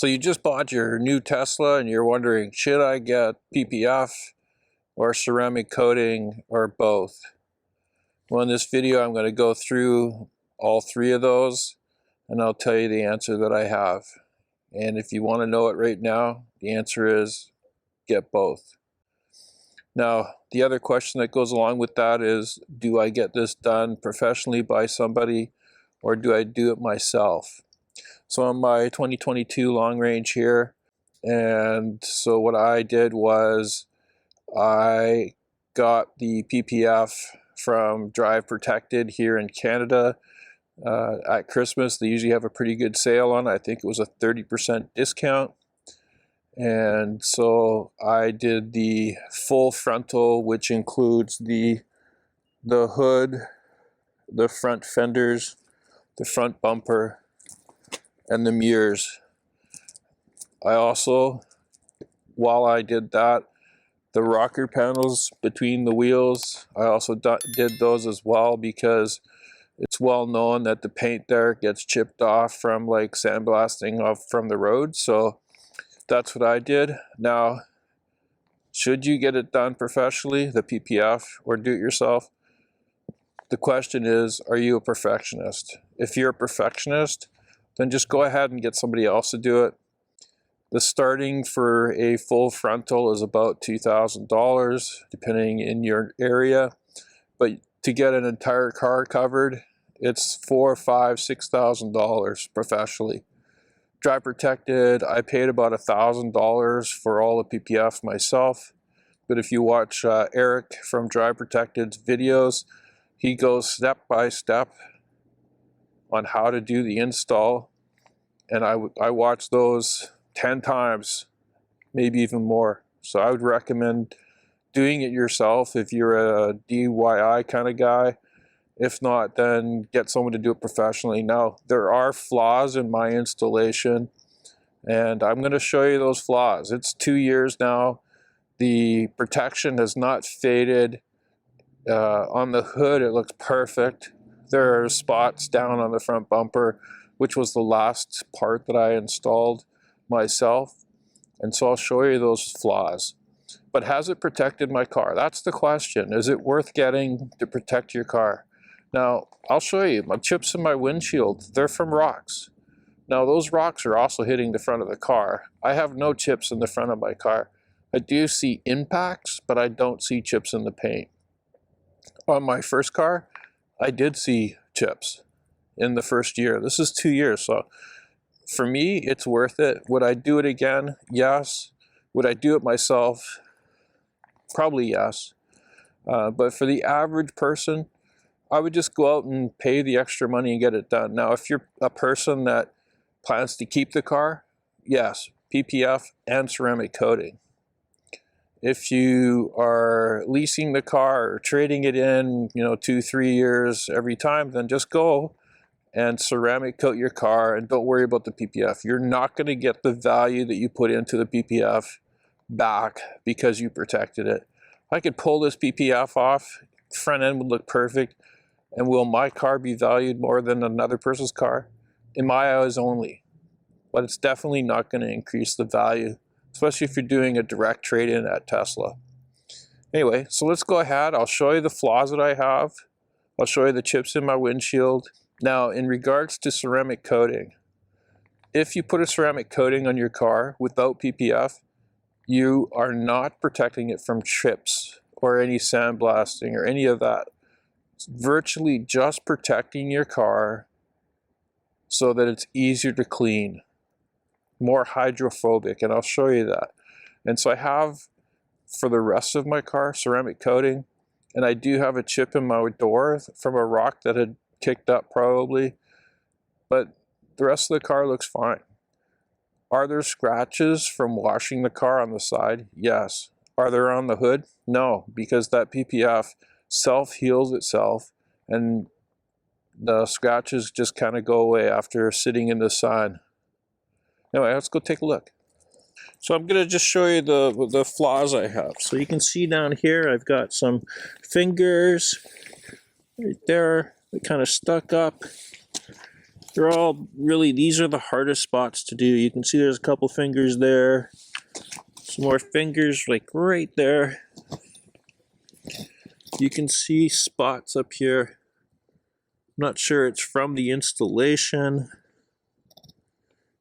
So you just bought your new Tesla and you're wondering, should I get PPF or ceramic coating or both? Well, in this video, I'm going to go through all three of those and I'll tell you the answer that I have. And if you want to know it right now, the answer is get both. Now, the other question that goes along with that is, do I get this done professionally by somebody or do I do it myself? So on my 2022 long range here, and so what I did was I got the PPF from Drive Protected here in Canada at Christmas. They usually have a pretty good sale on it. I think it was a 30% discount. And so I did the full frontal, which includes the hood, the front fenders, the front bumper, and the mirrors. I also, while I did that, the rocker panels between the wheels, I also did those as well, because it's well known that the paint there gets chipped off from like sandblasting off from the road. So that's what I did. Now, should you get it done professionally, the PPF, or do it yourself? The question is, are you a perfectionist? If you're a perfectionist, then just go ahead and get somebody else to do it. The starting for a full frontal is about $2,000, depending in your area. But to get an entire car covered, it's $4,000, $5,000, $6,000 professionally. Drive Protected, I paid about $1,000 for all the PPF myself. But if you watch Eric from Drive Protected's videos, he goes step by step on how to do the install. And I watched those 10 times, maybe even more. So I would recommend doing it yourself if you're a DIY kind of guy. If not, then get someone to do it professionally. Now, there are flaws in my installation, and I'm going to show you those flaws. It's 2 years now. The protection has not faded. On the hood, it looks perfect. There are spots down on the front bumper, which was the last part that I installed myself. And so I'll show you those flaws. But has it protected my car? That's the question. Is it worth getting to protect your car? Now, I'll show you. My chips in my windshield, they're from rocks. Now, those rocks are also hitting the front of the car. I have no chips in the front of my car. I do see impacts, but I don't see chips in the paint. On my first car, I did see chips in the first year. This is 2 years, so for me, it's worth it. Would I do it again? Yes. Would I do it myself? Probably yes. But for the average person, I would just go out and pay the extra money and get it done. Now, if you're a person that plans to keep the car, yes, PPF and ceramic coating. If you are leasing the car or trading it in, 2-3 years every time, then just go and ceramic coat your car and don't worry about the PPF. You're not going to get the value that you put into the PPF back because you protected it. I could pull this PPF off, front end would look perfect, and will my car be valued more than another person's car? In my eyes only. But it's definitely not going to increase the value, especially if you're doing a direct trade-in at Tesla. Anyway, so let's go ahead. I'll show you the flaws that I have. I'll show you the chips in my windshield. Now, in regards to ceramic coating, if you put a ceramic coating on your car without PPF, you are not protecting it from chips or any sandblasting or any of that. It's virtually just protecting your car so that it's easier to clean, more hydrophobic, and I'll show you that. And so I have, for the rest of my car, ceramic coating, and I do have a chip in my door from a rock that had kicked up probably, but the rest of the car looks fine. Are there scratches from washing the car on the side? Yes. Are there on the hood? No, because that PPF self-heals itself and the scratches just kind of go away after sitting in the sun. Anyway, let's go take a look. So I'm going to just show you the flaws I have. So you can see down here I've got some fingers right there that kind of stuck up. they're all really, these are the hardest spots to do. You can see there's a couple fingers there, some more fingers like right there. You can see spots up here. I'm not sure it's from the installation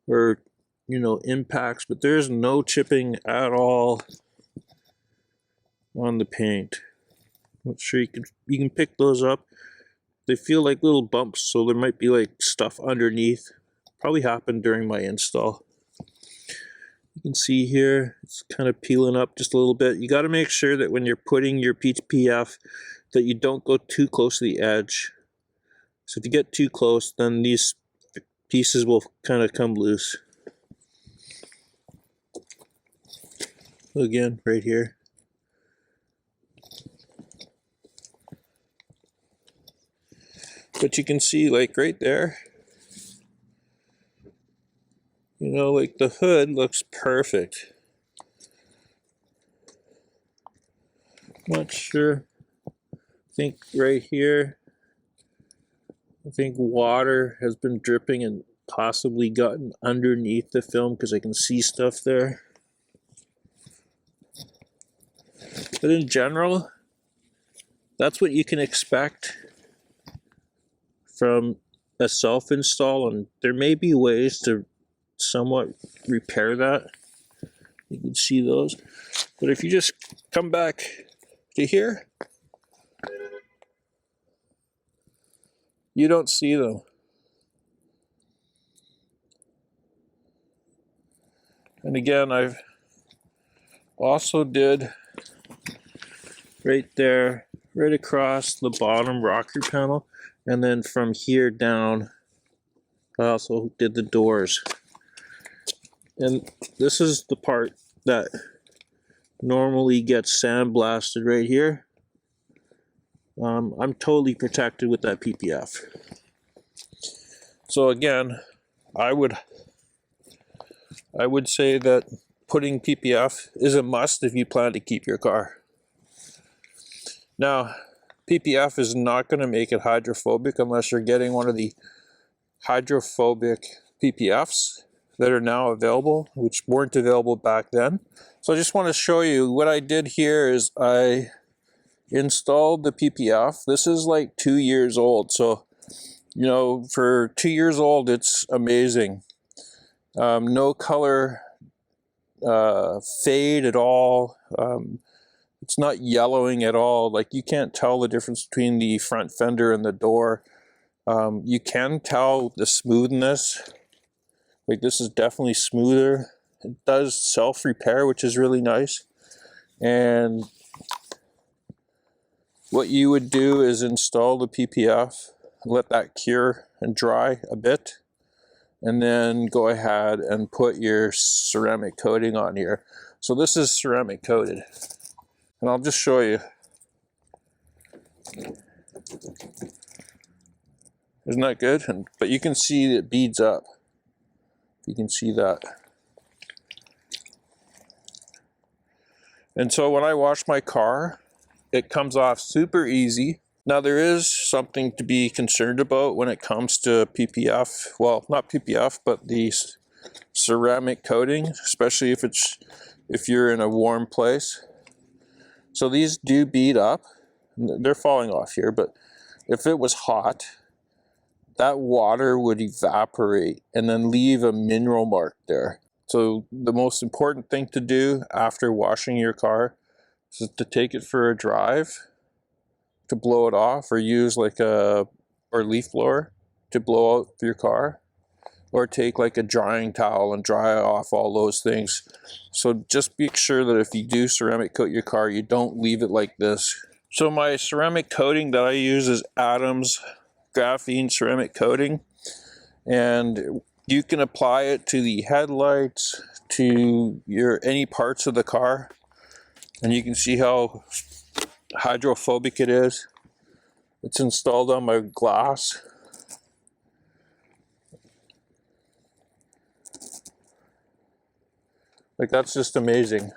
or, you know, impacts, but there's no chipping at all on the paint. Not sure you can pick those up. They feel like little bumps, so there might be like stuff underneath. Probably happened during my install. You can see here it's kind of peeling up just a little bit. You got to make sure that when you're putting your PPF that you don't go too close to the edge. So if you get too close, then these pieces will kind of come loose. Again, right here. But you can see like right there, you know, like the hood looks perfect. Not sure. I think right here, I think water has been dripping and possibly gotten underneath the film because I can see stuff there. But in general, that's what you can expect from a self-install, and there may be ways to somewhat repair that. You can see those. But if you just come back to here, you don't see them. And again, I've also did right there, right across the bottom rocker panel, and then from here down, I also did the doors. And this is the part that normally gets sandblasted right here. I'm totally protected with that PPF. So again, I would say that putting PPF is a must if you plan to keep your car. Now, PPF is not going to make it hydrophobic unless you're getting one of the hydrophobic PPFs that are now available, which weren't available back then. So I just want to show you what I did here is I installed the PPF. This is like 2 years old. So, you know, for 2 years old, it's amazing. No color fade at all. It's not yellowing at all. Like you can't tell the difference between the front fender and the door. You can tell the smoothness. Like this is definitely smoother. It does self-repair, which is really nice. And what you would do is install the PPF, let that cure and dry a bit, and then go ahead and put your ceramic coating on here. So this is ceramic coated. And I'll just show you. Isn't that good? But you can see it beads up. You can see that. And so when I wash my car, it comes off super easy. Now there is something to be concerned about when it comes to PPF. Well, not PPF, but the ceramic coating, especially if you're in a warm place. So these do bead up. They're falling off here, but if it was hot, that water would evaporate and then leave a mineral mark there. So the most important thing to do after washing your car is to take it for a drive to blow it off, or use like a leaf blower to blow out your car, or take like a drying towel and dry off all those things. So just make sure that if you do ceramic coat your car, you don't leave it like this. So my ceramic coating that I use is Adams graphene ceramic coating, and you can apply it to the headlights, to any parts of the car, and you can see how hydrophobic it is. It's installed on my glass. Like that's just amazing.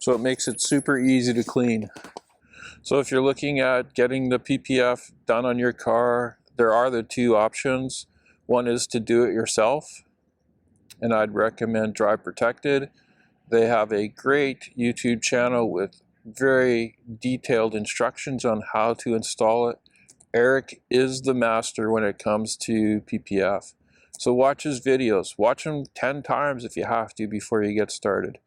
So it makes it super easy to clean. So if you're looking at getting the PPF done on your car, there are the two options. One is to do it yourself, and I'd recommend Drive Protected. They have a great YouTube channel with very detailed instructions on how to install it. Eric is the master when it comes to PPF. So watch his videos. Watch them 10 times if you have to before you get started.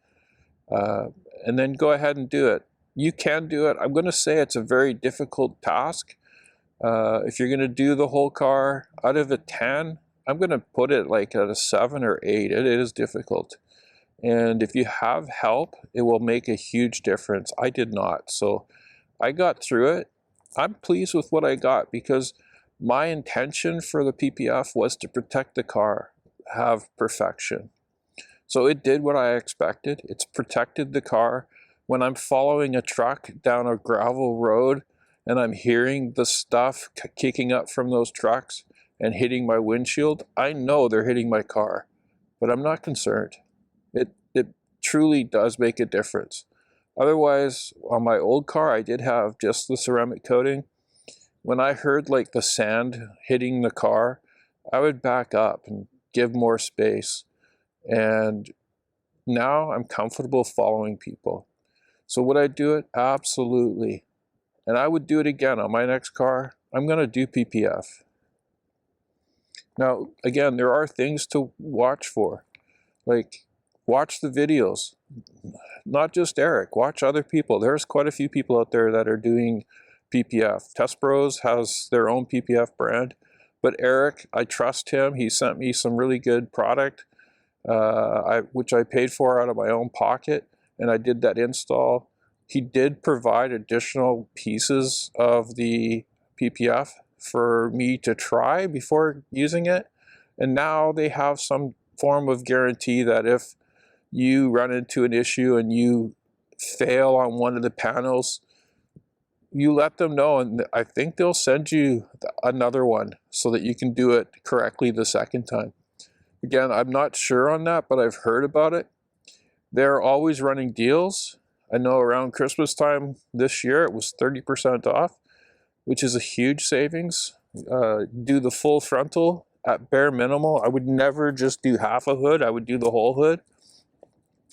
And then go ahead and do it. You can do it. I'm going to say it's a very difficult task. If you're going to do the whole car, out of a 10, I'm going to put it like at a 7 or 8. It is difficult. And if you have help, it will make a huge difference. I did not. So I got through it. I'm pleased with what I got because my intention for the PPF was to protect the car, have perfection. So it did what I expected. It's protected the car. When I'm following a truck down a gravel road and I'm hearing the stuff kicking up from those trucks and hitting my windshield, I know they're hitting my car, but I'm not concerned. It truly does make a difference. Otherwise, on my old car, I did have just the ceramic coating. When I heard like the sand hitting the car, I would back up and give more space. And now I'm comfortable following people. So would I do it? Absolutely. And I would do it again on my next car. I'm going to do PPF. Now, again, there are things to watch for. Like, watch the videos. Not just Eric, watch other people. There's quite a few people out there that are doing PPF. Test Bros has their own PPF brand. But Eric, I trust him. He sent me some really good product, which I paid for out of my own pocket. And I did that install. He did provide additional pieces of the PPF for me to try before using it. And now they have some form of guarantee that if you run into an issue and you fail on one of the panels, you let them know, and I think they'll send you another one so that you can do it correctly the second time. Again, I'm not sure on that, but I've heard about it. They're always running deals. I know around Christmas time this year it was 30% off, which is a huge savings. Do the full frontal at bare minimal. I would never just do half a hood. I would do the whole hood.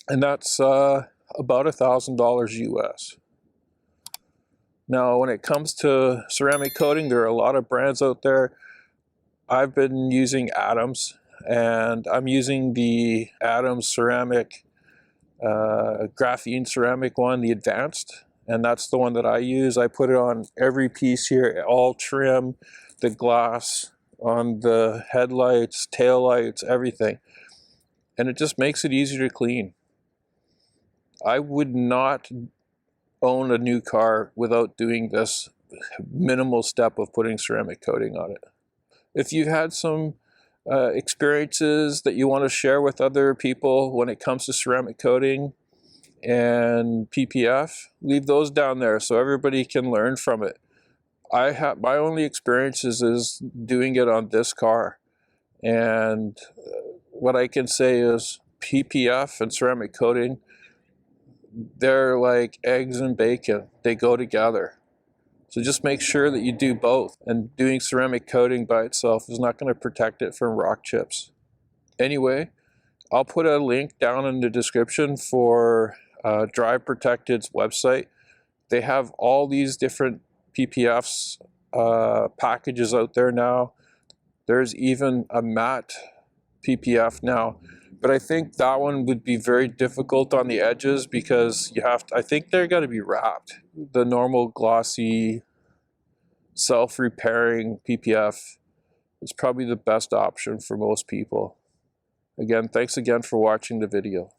And that's about $1,000 US. Now, when it comes to ceramic coating, there are a lot of brands out there. I've been using Adams, and I'm using the Adams ceramic, graphene ceramic one, the advanced, and that's the one that I use. I put it on every piece here, all trim, the glass, on the headlights, taillights, everything. And it just makes it easier to clean. I would not own a new car without doing this minimal step of putting ceramic coating on it. If you've had some experiences that you want to share with other people when it comes to ceramic coating and PPF, leave those down there so everybody can learn from it. I have my only experiences is doing it on this car, and what I can say is PPF and ceramic coating, they're like eggs and bacon. They go together. So just make sure that you do both. And doing ceramic coating by itself is not going to protect it from rock chips. Anyway, I'll put a link down in the description for Drive Protected's website. They have all these different PPFs packages out there now. There's even a matte PPF now. But I think that one would be very difficult on the edges because you have to, I think they're got to be wrapped. The normal glossy, self-repairing PPF is probably the best option for most people. Again, thanks again for watching the video.